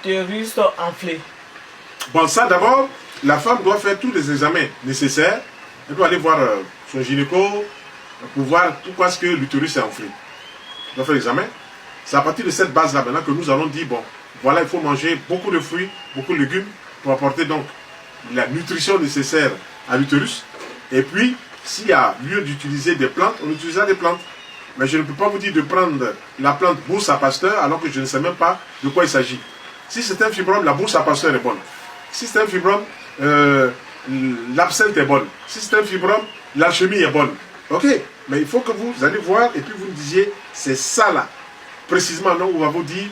l'utérus enflé? Bon, ça d'abord, la femme doit faire tous les examens nécessaires. Elle doit aller voir son gynéco pour voir pourquoi est-ce que l'utérus est enflé. Elle doit faire l'examen. C'est à partir de cette base-là maintenant que nous allons dire, bon, voilà, il faut manger beaucoup de fruits, beaucoup de légumes pour apporter donc la nutrition nécessaire à l'utérus. Et puis, s'il y a lieu d'utiliser des plantes, on utilisera des plantes. Mais je ne peux pas vous dire de prendre la plante bourse à pasteur alors que je ne sais même pas de quoi il s'agit. Si c'est un fibrome, la bourse à pasteur est bonne. Si c'est un fibrome, l'absinthe est bonne. Si c'est un fibrome, l'alchimie est bonne. Ok, mais il faut que vous allez voir et puis vous me disiez, c'est ça là. Précisément, non, on va vous dire,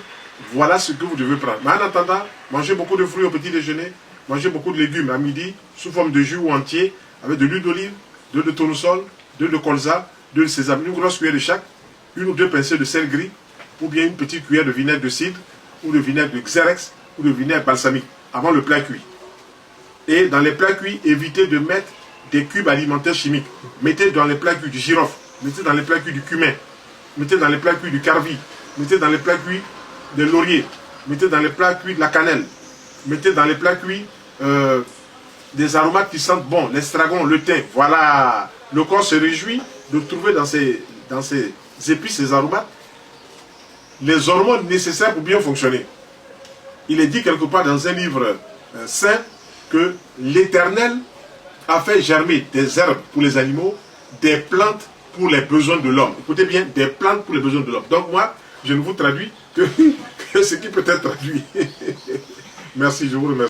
voilà ce que vous devez prendre. Mais en attendant, mangez beaucoup de fruits au petit déjeuner, mangez beaucoup de légumes à midi, sous forme de jus ou entier, avec de l'huile d'olive, de tournesol, de colza, de sésame, une grosse cuillère de chaque, une ou deux pincées de sel gris, ou bien une petite cuillère de vinaigre de cidre, ou de vinaigre de xérex, ou de vinaigre balsamique, avant le plat cuit. Et dans les plats cuits, évitez de mettre des cubes alimentaires chimiques. Mettez dans les plats cuits du girofle, mettez dans les plats cuits du cumin, mettez dans les plats cuits du carvi, mettez dans les plats cuits de laurier, mettez dans les plats cuits de la cannelle, mettez dans les plats cuits des aromates qui sentent bon, l'estragon, le thym. Voilà, le corps se réjouit de trouver dans ces épices, ces aromates, les hormones nécessaires pour bien fonctionner. Il est dit quelque part dans un livre saint que l'Éternel a fait germer des herbes pour les animaux, des plantes pour les besoins de l'homme. Écoutez bien, des plantes pour les besoins de l'homme. Donc moi, je ne vous traduis que ce qui peut être traduit. Merci, je vous remercie.